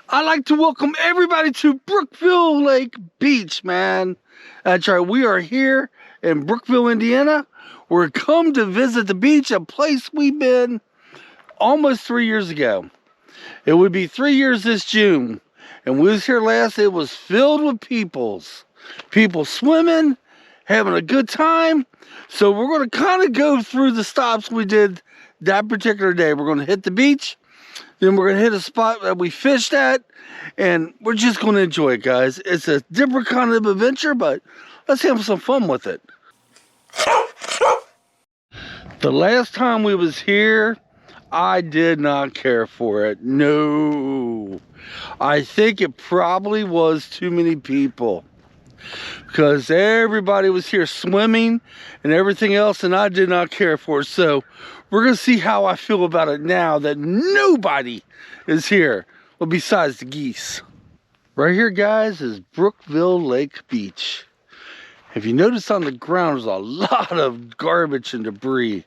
I'd like to welcome everybody to Brookville Lake Beach, man. That's right, we are here in Brookville, Indiana. We're come to visit the beach, a place we've been almost 3 years ago. It would be 3 years this June. And we was here last, it was filled with people swimming, having a good time. So we're gonna kind of go through the stops we did that particular day. We're gonna hit the beach, then we're gonna hit a spot that we fished at, and we're just gonna enjoy it, guys. It's a different kind of adventure, but let's have some fun with it. The last time we was here, I did not care for it. No. I think it probably was too many people, because everybody was here swimming and everything else, and I did not care for it. So we're gonna see how I feel about it now that nobody is here, well, besides the geese. Right here, guys, is Brookville Lake Beach. If you notice on the ground, there's a lot of garbage and debris.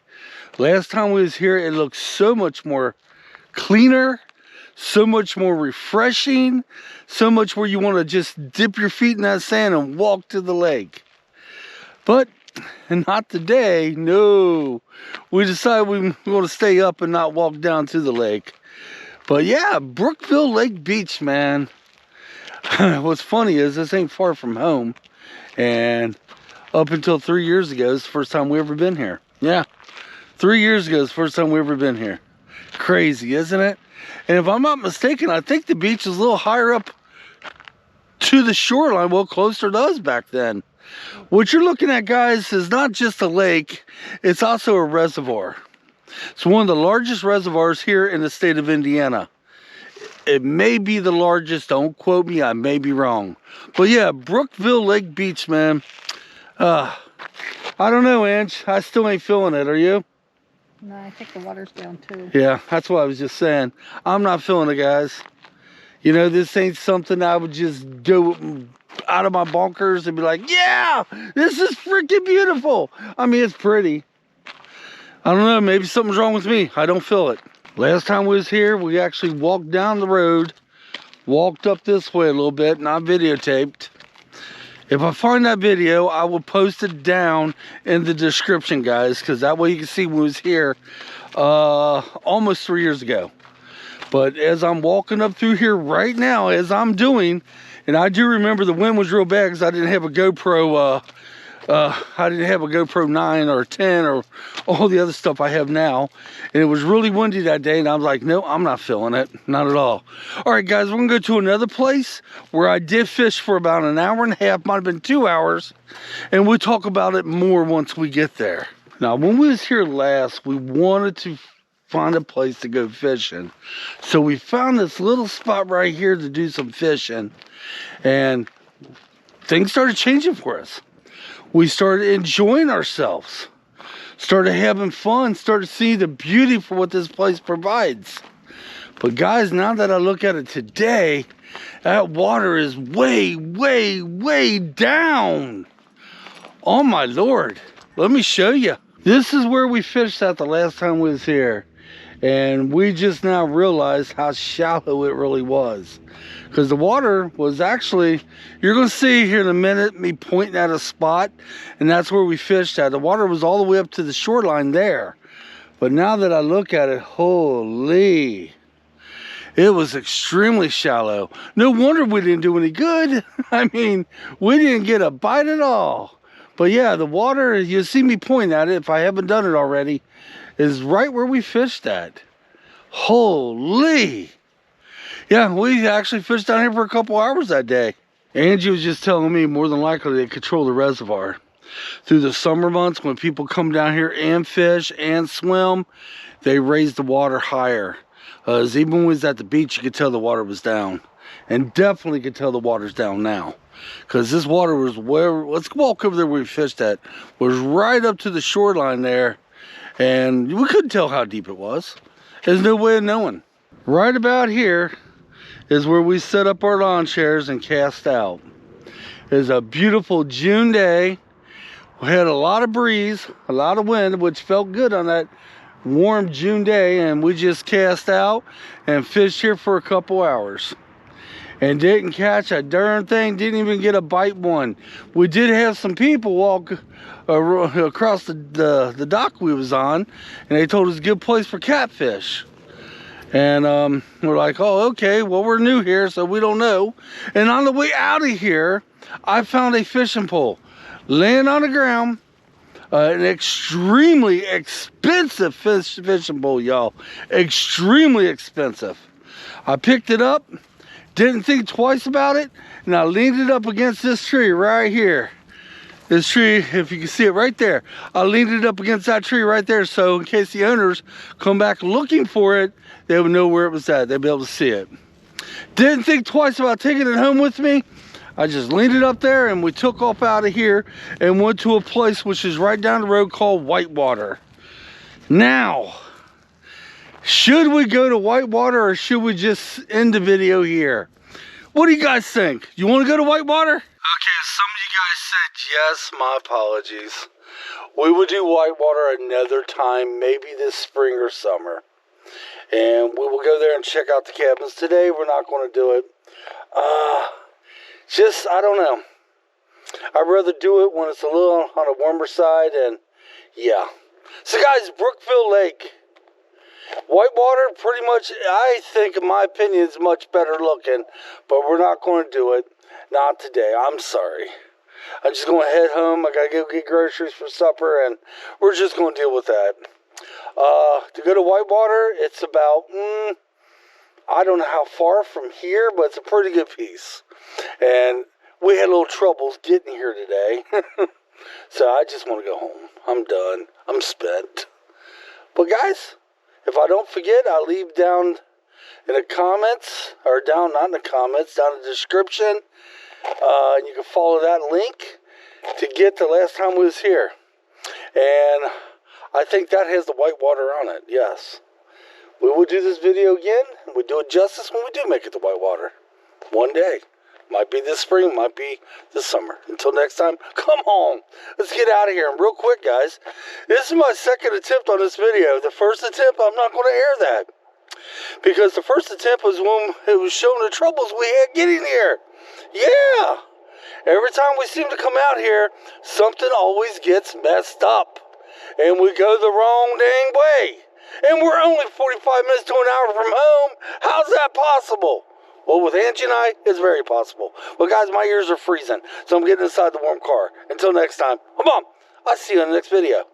Last time we was here, it looked so much more cleaner, so much more refreshing, so much where you want to just dip your feet in that sand and walk to the lake. But not today, no. We decided we want to stay up and not walk down to the lake. But yeah, Brookville Lake Beach, man. What's funny is this ain't far from home. And up until 3 years ago, it's the first time we ever been here. Yeah, 3 years ago is the first time we ever been here. Crazy, isn't it? And if I'm not mistaken, I think the beach is a little higher up to the shoreline, well, closer to us back then. What you're looking at, guys, is not just a lake, it's also a reservoir. It's one of the largest reservoirs here in the state of Indiana. It may be the largest, don't quote me, I may be wrong. But yeah, Brookville Lake Beach, man. I don't know, Ange, I still ain't feeling it, are you? No, I think the water's down too. Yeah, that's what I was just saying. I'm not feeling it, guys. You know, this ain't something I would just go out of my bonkers and be like, yeah, this is freaking beautiful. I mean, it's pretty. I don't know, maybe something's wrong with me. I don't feel it. Last time we was here, we actually walked down the road, walked up this way a little bit, and I videotaped. If I find that video, I will post it down in the description, guys, because that way you can see we was here almost 3 years ago. But as I'm walking up through here right now, as I'm doing, and I do remember the wind was real bad because I didn't have a GoPro, I didn't have a GoPro 9 or 10 or all the other stuff I have now. And it was really windy that day, and I was like, no, I'm not feeling it, not at all. All right, guys, we're gonna go to another place where I did fish for about an hour and a half, might have been 2 hours, and we'll talk about it more once we get there. Now, when we was here last, we wanted to find a place to go fishing. So we found this little spot right here to do some fishing, and things started changing for us. We started enjoying ourselves, started having fun, started seeing the beauty for what this place provides. But guys, now that I look at it today, that water is way, way, way down. Oh my Lord, let me show you. This is where we fished at the last time we was here. And we just now realized how shallow it really was. Because the water was actually, you're going to see here in a minute me pointing at a spot, and that's where we fished at. The water was all the way up to the shoreline there. But now that I look at it, holy, it was extremely shallow. No wonder we didn't do any good. I mean, we didn't get a bite at all. But yeah, the water, you see me point at it, if I haven't done it already, is right where we fished at. Holy. Yeah, we actually fished down here for a couple hours that day. Angie was just telling me more than likely they control the reservoir. Through the summer months when people come down here and fish and swim, they raise the water higher. As even when we was at the beach, you could tell the water was down. And definitely could tell the water's down now. Because this water was where, let's walk over there where we fished at, was right up to the shoreline there. And we couldn't tell how deep it was. There's no way of knowing. Right about here is where we set up our lawn chairs and cast out. It was a beautiful June day. We had a lot of breeze, a lot of wind, which felt good on that warm June day, and we just cast out and fished here for a couple hours. and didn't catch a darn thing, didn't even get a bite one. We did have some people walk across the dock we was on, and they told us a good place for catfish. And we're like, oh, okay, well, we're new here, so we don't know. And on the way out of here, I found a fishing pole laying on the ground, an extremely expensive fishing pole, y'all. Extremely expensive. I picked it up, didn't think twice about it, and I leaned it up against this tree right here. This tree, if you can see it right there, I leaned it up against that tree right there, so in case the owners come back looking for it, they would know where it was at. They'd be able to see it. Didn't think twice about taking it home with me. I just leaned it up there, and we took off out of here and went to a place which is right down the road called Whitewater. Now, should we go to Whitewater, or should we just end the video here? What do you guys think? You want to go to Whitewater? Okay, some of you guys said yes. My apologies. We would do Whitewater another time, maybe this spring or summer. And we will go there and check out the cabins. Today, we're not going to do it. I don't know. I'd rather do it when it's a little on a warmer side, and yeah. So guys, Brookville Lake. Whitewater, pretty much, I think, in my opinion, is much better looking, but we're not going to do it. Not today. I'm sorry. I'm just going to head home. I got to go get groceries for supper, and we're just going to deal with that. To go to Whitewater, it's about, I don't know how far from here, but it's a pretty good piece. And we had a little troubles getting here today. So I just want to go home. I'm done. I'm spent. But guys, if I don't forget, I'll leave down in the comments, or down, not in the comments, down in the description. And you can follow that link to get the last time we was here. And I think that has the Whitewater on it, yes. We will do this video again, and we'll do it justice when we do make it to Whitewater. One day. Might be this spring, might be this summer. Until next time, come on. Let's get out of here. And real quick, guys, this is my second attempt on this video. The first attempt, I'm not going to air that. Because the first attempt was when it was showing the troubles we had getting here. Yeah. Every time we seem to come out here, something always gets messed up. And we go the wrong dang way. And we're only 45 minutes to an hour from home. How's that possible? Well, with Angie and I, it's very possible. But guys, my ears are freezing, so I'm getting inside the warm car. Until next time, come on. I'll see you in the next video.